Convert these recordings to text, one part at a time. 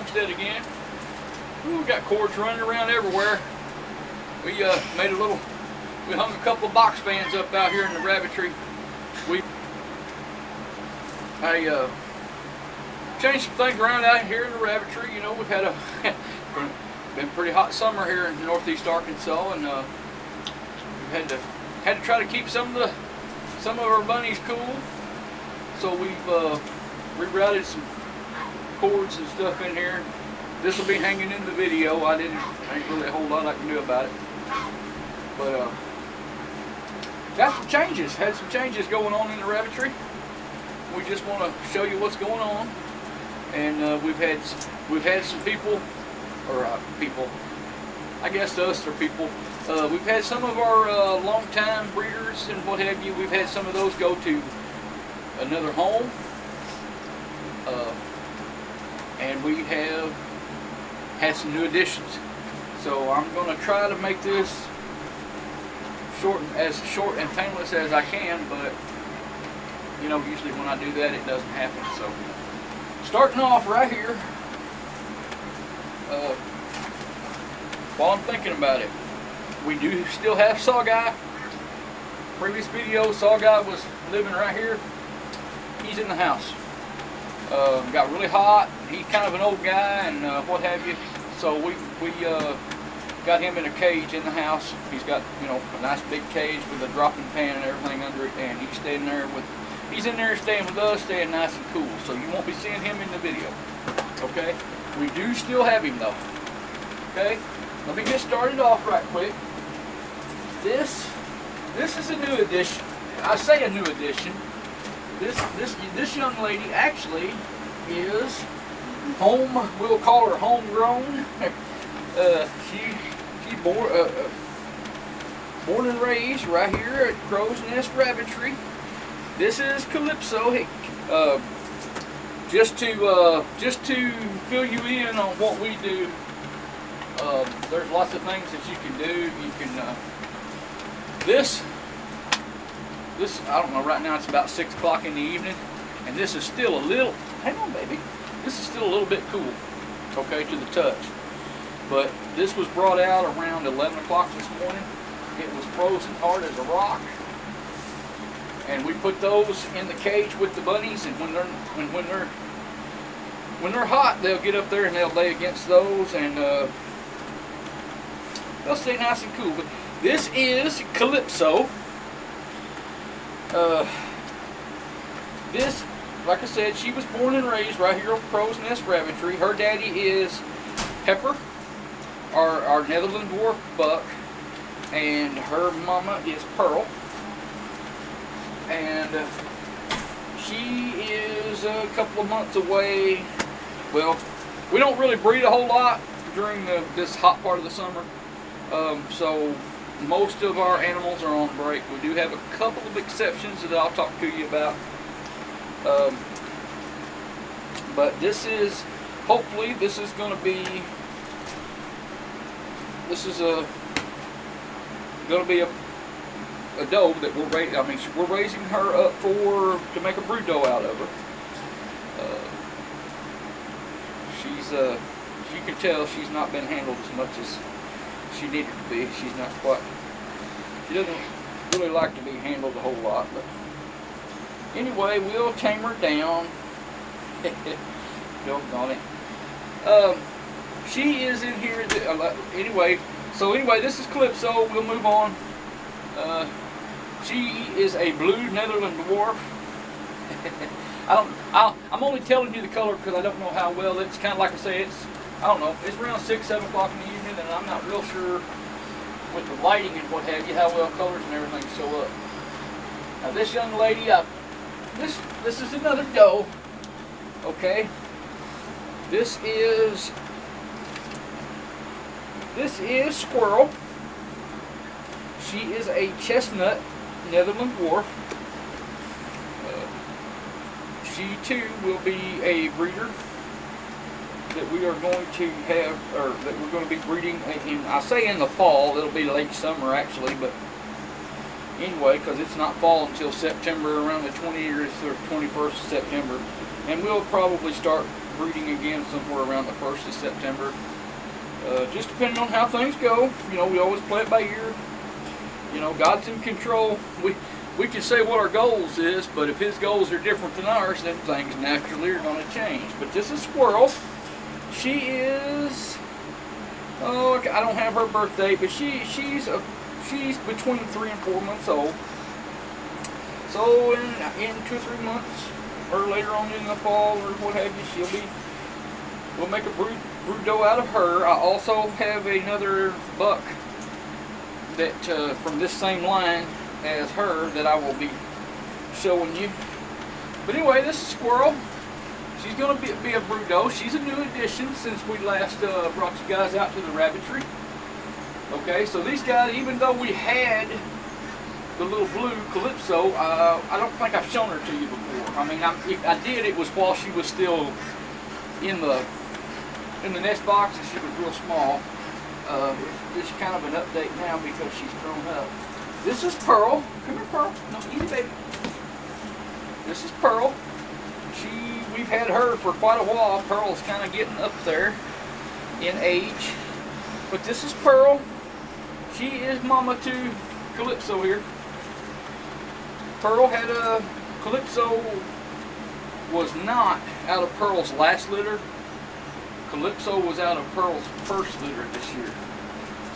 Homestead again. Ooh, we got cords running around everywhere. We made a little, we hung a couple of box fans up out here in the Rabbitry. I changed some things around out here in the Rabbitry. You know, we've had a been pretty hot summer here in northeast Arkansas, and we've had to try to keep some of our bunnies cool. So we've rerouted some cords and stuff in here. This will be hanging in the video. Ain't really a whole lot I can do about it, but got some changes. Had some changes going on in the Rabbitry. We just want to show you what's going on, and we've had some people, or people, I guess to us they're people. We've had some of our long-time breeders and what have you. We've had some of those go to another home, and we have had some new additions. So I'm going to try to make this as short and painless as I can, but you know, usually when I do that, it doesn't happen. So, starting off right here, while I'm thinking about it, we do still have Saw Guy. Previous video, Saw Guy was living right here. He's in the house. Got really hot. He's kind of an old guy and what have you. So we got him in a cage in the house. He's got, you know, a nice big cage with a dropping pan and everything under it, and he's staying there with. He's in there staying with us, staying nice and cool. So you won't be seeing him in the video. Okay? We do still have him though. Okay? Let me get started off right quick. This is a new addition. I say a new addition. This young lady actually is we'll call her homegrown. She's born and raised right here at Crow's Nest Rabbitry. This is Calypso. Just to fill you in on what we do, there's lots of things that you can do. You can this I don't know. Right now it's about 6 o'clock in the evening, and this is still a little. Hang on, baby. This is still a little bit cool. Okay, to the touch. But this was brought out around 11 o'clock this morning. It was frozen hard as a rock. And we put those in the cage with the bunnies, and when they're hot, they'll get up there and they'll lay against those, and they'll stay nice and cool. But this is Calypso. This, like I said, she was born and raised right here on Crow's Nest Rabbitry. Her daddy is Pepper, our Netherland Dwarf buck, and her mama is Pearl. And she is a couple of months away. Well, we don't really breed a whole lot during this hot part of the summer. So most of our animals are on break. We do have a couple of exceptions that I'll talk to you about. But this is, hopefully, this is going to be, a doe that we're raising her up to make a brood doe out of her. You can tell she's not been handled as much as she needed to be. She doesn't really like to be handled a whole lot, but anyway, we'll tame her down. Doggone it. She is in here anyway. So anyway, this is Calypso. We'll move on. She is a blue Netherland Dwarf. I'm only telling you the color because I don't know how well. It's kind of like I say, I don't know, it's around 6, 7 o'clock in the evening, and I'm not real sure with the lighting and what have you, how well colors and everything show up. Now this young lady, this is another doe, okay? This is Squirrel. She is a chestnut Netherland Dwarf. She too will be a breeder that we are going to have, or that we're going to be breeding in, I say in the fall, it'll be late summer actually, but anyway, because it's not fall until September, around the 20th or 21st of September. and we'll probably start breeding again somewhere around the 1st of September. Just depending on how things go. You know, we always play it by ear. You know, God's in control. We can say what our goals is, but if His goals are different than ours, then things naturally are going to change. But this is Squirrel. She is, oh, I don't have her birthday, but she's between 3 and 4 months old. So in 2 or 3 months, or later on in the fall, or what have you, we'll make a brood doe out of her. I also have another buck that from this same line as her that I will be showing you. But anyway, this is Squirrel. She's going to be a brood doe. She's a new addition since we last brought you guys out to the Rabbitry. Okay, so these guys, even though we had the little blue Calypso, I don't think I've shown her to you before. I mean, if I did, it was while she was still in the nest box and she was real small. It's kind of an update now because she's grown up. This is Pearl. Come here, Pearl. No, easy, baby. This is Pearl. We've had her for quite a while. Pearl's kind of getting up there in age. But this is Pearl. She is mama to Calypso here. Pearl had a Calypso was not out of Pearl's last litter. Calypso was out of Pearl's first litter this year.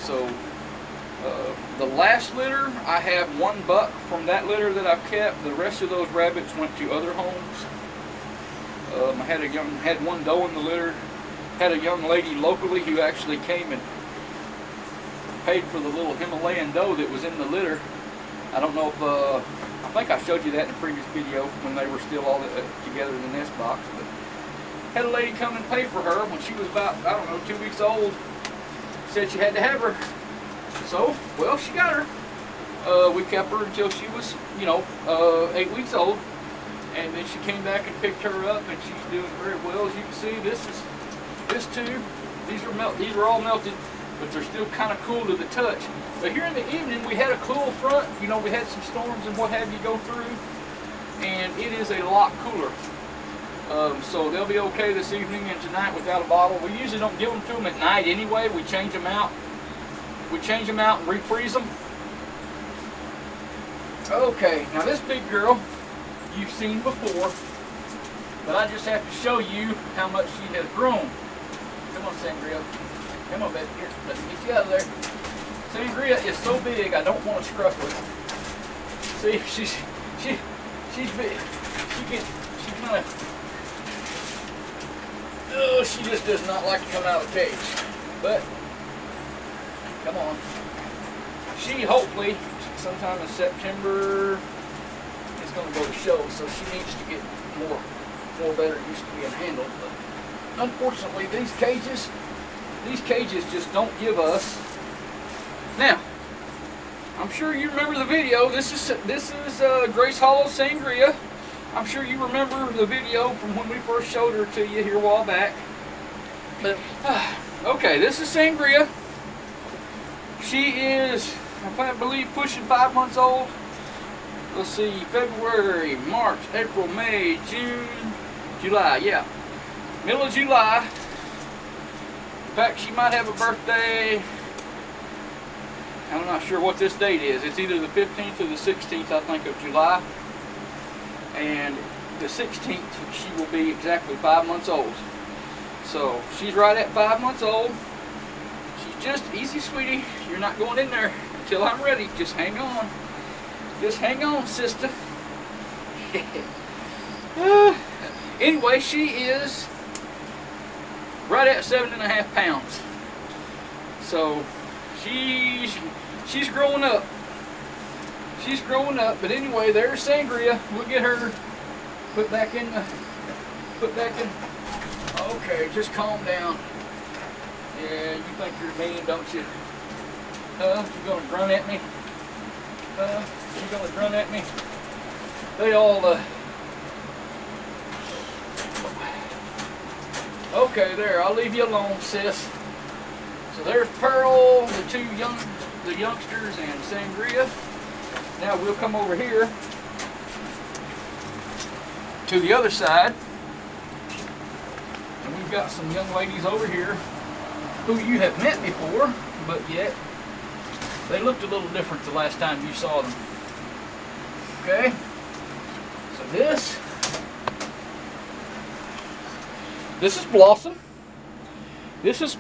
So the last litter, I have 1 buck from that litter that I've kept. The rest of those rabbits went to other homes. I had 1 doe in the litter. Had a young lady locally who actually came and paid for the little Himalayan doe that was in the litter. I don't know if I think I showed you that in a previous video when they were still all together in the nest box. But had a lady come and pay for her when she was about, I don't know, 2 weeks old. Said she had to have her. So, well, she got her. We kept her until she was, you know, 8 weeks old. And then she came back and picked her up, and she's doing very well. As you can see, this too. These are all melted, but they're still kind of cool to the touch. But here in the evening, we had a cool front. You know, we had some storms and what have you go through, and it is a lot cooler. So they'll be okay this evening and tonight without a bottle. We usually don't give them to them at night anyway. We change them out. We change them out and refreeze them. Okay, now this big girl you've seen before, but I just have to show you how much she has grown. Come on, Sangria. Come on, baby. Here, let me get you out of there. Sangria is so big, I don't want to scruff her. See, she's big. She kind of, oh, she just does not like to come out of the cage. But come on. She hopefully sometime in September is going to go to show, so she needs to get more better used to being handled. But unfortunately, these cages just don't give us. Now, I'm sure you remember the video. This is Grace Hollow Sangria. I'm sure you remember the video from when we first showed her to you here a while back. But okay, this is Sangria. She is, I believe, pushing 5 months old. Let's see, February, March, April, May, June, July. Yeah, middle of July. In fact, she might have a birthday. I'm not sure what this date is. It's either the 15th or the 16th, I think, of July. And the 16th, she will be exactly 5 months old. So she's right at 5 months old. She's just easy, sweetie. You're not going in there until I'm ready. Just hang on. Just hang on, sister. Anyway, she is right at 7.5 pounds. So she's growing up. She's growing up. But anyway, there's Sangria. We'll get her put back in. Okay, just calm down. Yeah, you think you're mean, don't you? You gonna grunt at me? You gonna grunt at me? They all okay, there, I'll leave you alone, sis. So there's Pearl, the youngsters, and Sangria. Now we'll come over here to the other side. got some young ladies over here who you have met before, but yet they looked a little different the last time you saw them. Okay, so this is Blossom. This is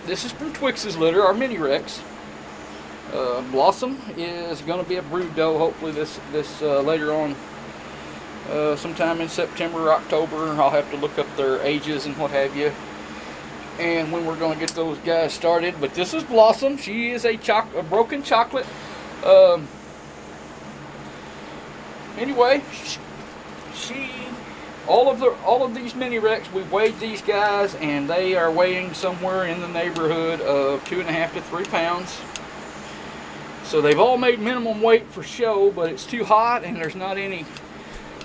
this is from Twix's litter, our mini Rex. Blossom is going to be a brood doe. Hopefully this later on, sometime in September or October. I'll have to look up their ages and what have you, and when we're going to get those guys started. But this is Blossom. She is a broken chocolate. Anyway, all of these mini Rex, we weighed these guys, and they are weighing somewhere in the neighborhood of 2.5 to 3 pounds. So they've all made minimum weight for show, but it's too hot, and there's not any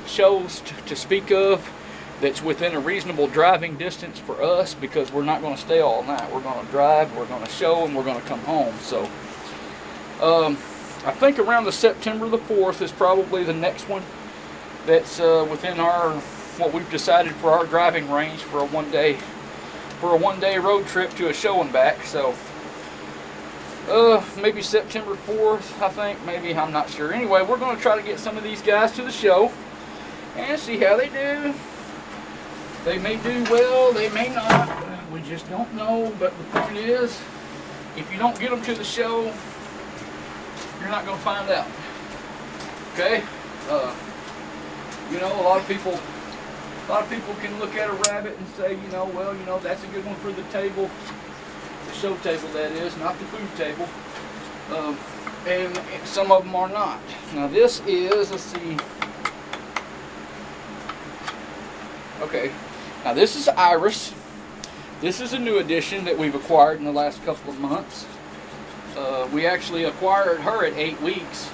shows to speak of that's within a reasonable driving distance for us, because we're not going to stay all night. We're going to drive, we're going to show, and we're going to come home. So I think around the September the 4th is probably the next one that's within what we've decided for our driving range for a one-day road trip to a show and back. So maybe September 4th, I think. Maybe, I'm not sure. Anyway, we're going to try to get some of these guys to the show and see how they do. They may do well, they may not. We just don't know. But the point is, if you don't get them to the show, you're not going to find out. Okay? You know, a lot of people can look at a rabbit and say, you know, well, you know, that's a good one for the table, the show table, that is, not the food table. And some of them are not. Now this is, let's see. Okay. Now this is Iris. This is a new addition that we've acquired in the last couple of months. We actually acquired her at 8 weeks,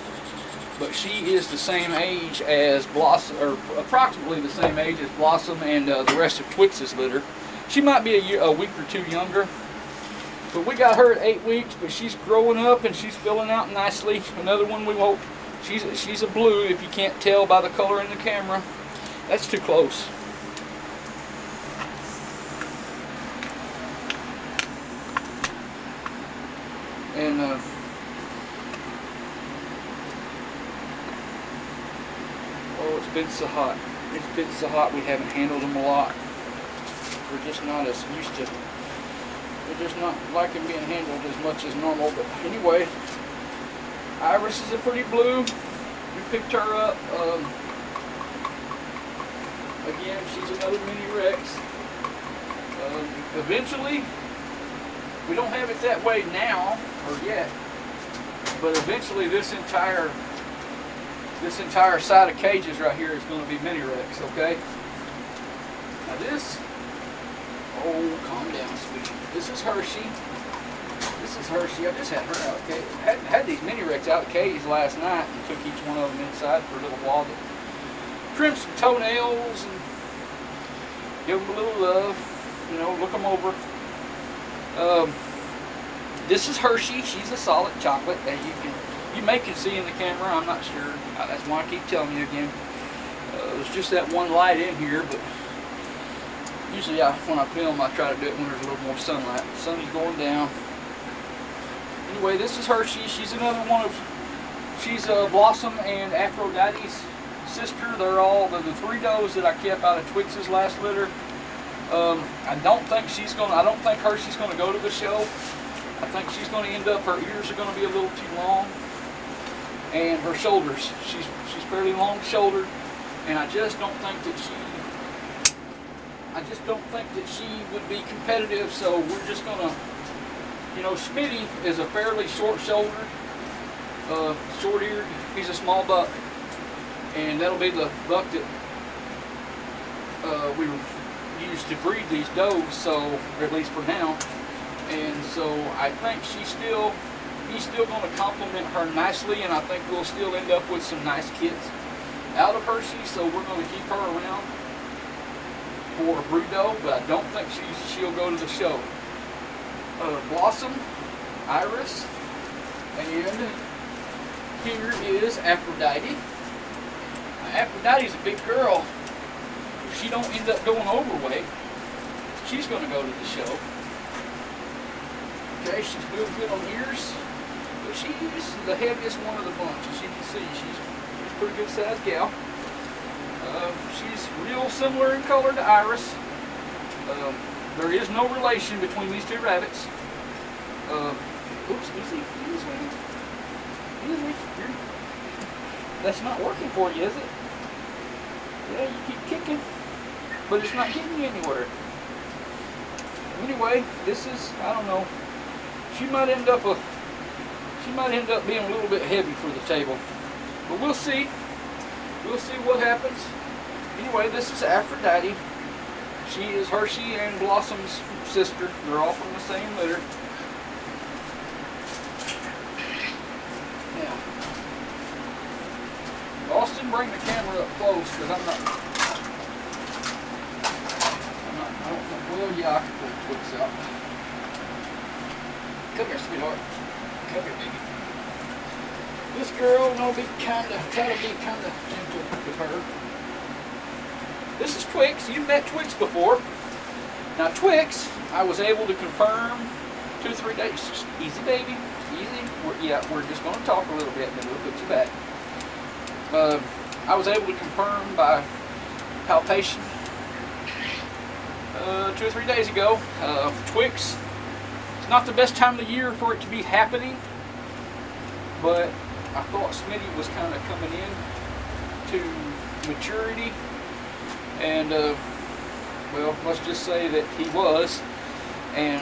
but she is the same age as Blossom, or approximately the same age as Blossom and the rest of Twix's litter. She might be a week or two younger, but we got her at 8 weeks. But she's growing up and she's filling out nicely. Another one we won't. She's a blue. If you can't tell by the color in the camera, that's too close. And oh, it's been so hot. It's been so hot we haven't handled them a lot. We're just not as used to. We're just not liking being handled as much as normal. But anyway, Iris is a pretty blue. We picked her up. Again, she's another mini Rex. Eventually, we don't have it that way now, or yet, but eventually this entire side of cages right here is going to be mini Rex. Okay. Now this, oh, calm down, sweetie. This is Hershey. This is Hershey. I just had her out of cage. Had these mini Rex out of cage last night and took each one of them inside for a little while to trim some toenails and give them a little love. You know, look them over. This is Hershey. She's a solid chocolate, as you may can see in the camera. I'm not sure. That's why I keep telling you again. There's just that one light in here, but usually when I film, I try to do it when there's a little more sunlight. The sun is going down. Anyway, this is Hershey. She's another one of. She's Blossom and Aphrodite's sister. They're the 3 does that I kept out of Twix's last litter. I don't think Hershey's going to go to the show. I think she's going to end up, her ears are going to be a little too long, and her shoulders, she's fairly long shouldered, and I just don't think that she would be competitive. So we're just going to, you know, Smitty is a fairly short shouldered, short eared. He's a small buck, and that'll be the buck that we used to breed these does, so, or at least for now. And so I think he's still going to complement her nicely, and I think we'll still end up with some nice kids out of Hershey. So we're going to keep her around for a brood doe, but I don't think she'll go to the show. Blossom, Iris, and here is Aphrodite. Now, Aphrodite's a big girl. If she don't end up going overweight, she's going to go to the show. Okay, she's doing good on ears, but she's the heaviest one of the bunch. As you can see, she's a pretty good sized gal. She's real similar in color to Iris. There is no relation between these two rabbits. Oops, easy, easy. That's not working for you, is it? Yeah, you keep kicking, but it's not getting you anywhere. Anyway, this is, I don't know. She might end up being a little bit heavy for the table, but we'll see. We'll see what happens. Anyway, this is Aphrodite. She is Hershey and Blossom's sister. They're all from the same litter. Now, Austin, bring the camera up close because I don't think. Well, yeah, I can pull the twigs out. Come here, sweetheart. Come here, baby. This girl, try to be kinda gentle with her. This is Twix. You've met Twix before. Now Twix, I was able to confirm 2 or 3 days. Easy, baby. Easy. We're just going to talk a little bit and then we'll put you back. I was able to confirm by palpation 2 or 3 days ago. Twix, it's not the best time of the year for it to be happening, but I thought Snitty was kind of coming in to maturity, and well, let's just say that he was, and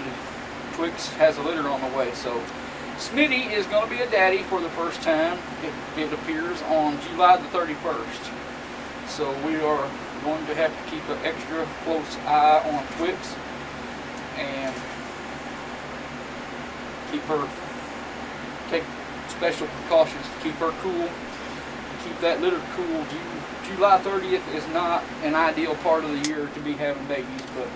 Twix has a litter on the way. So Snitty is going to be a daddy for the first time. It appears on July the 31st. So we are going to have to keep an extra close eye on Twix and take special precautions to keep her cool, to keep that litter cool. July 30th is not an ideal part of the year to be having babies, but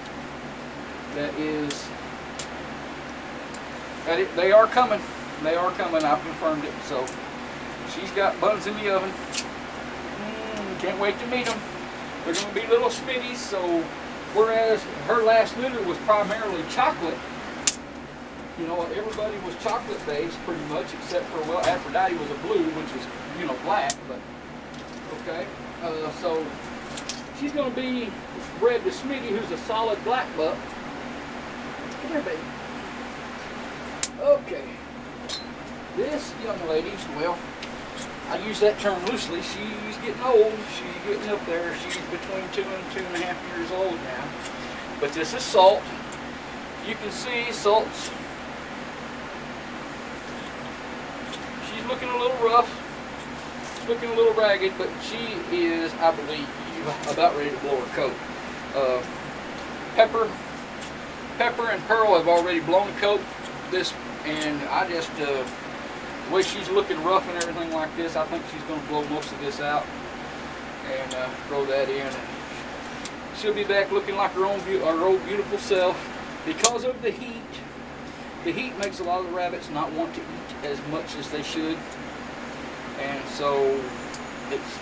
they are coming. They are coming. I've confirmed it. So she's got buns in the oven. Can't wait to meet them. They're going to be little Smitties. So whereas her last litter was primarily chocolate, you know, everybody was chocolate based pretty much, except for, well, Aphrodite was a blue, which is, you know, black, but okay. So she's going to be bred to Smitty, who's a solid black buck. Come here, baby. Okay. This young lady, well, I use that term loosely. She's getting old. She's getting up there. She's between 2 and 2.5 years old now. But this is Salt. You can see Salt's. She's looking a little rough. She's looking a little ragged, but she is, I believe, about ready to blow her coat. Pepper and Pearl have already blown the coat. And I just, the way she's looking rough and everything like this, I think she's going to blow most of this out and throw that in. And she'll be back looking like her old beautiful self. Because of the heat makes a lot of the rabbits not want to eat as much as they should. And so it's,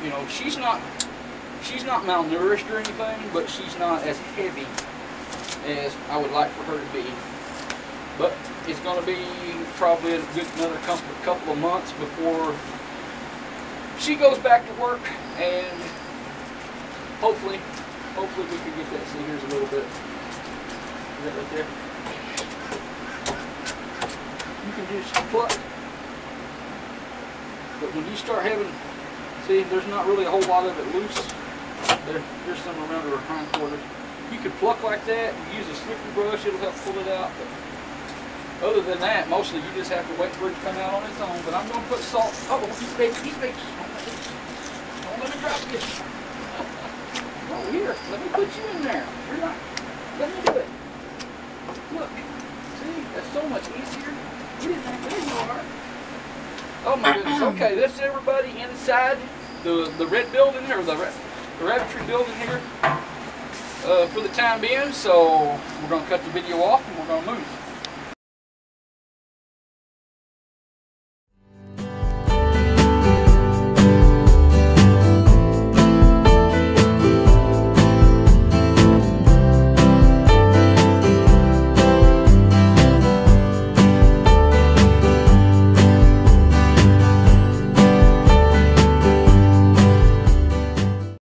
you know, she's not malnourished or anything, but she's not as heavy as I would like for her to be. But it's going to be probably another couple of months before she goes back to work, and hopefully we can get that. See, here's a little bit. Is that right there? You can just pluck. But when you start having, see, there's not really a whole lot of it loose. There's some around her hindquarters. You can pluck like that. You use a slippery brush, it'll help pull it out. But other than that, mostly you just have to wait for it to come out on its own. But I'm going to put Salt. Oh, he's big. Don't let me drop you. Oh, here, let me put you in there. Let me do it. Look, see, that's so much easier. You didn't have to, there you are. Oh my goodness. Okay, this is everybody inside the red building, or the Rabbitry building here for the time being. So we're going to cut the video off and we're going to move.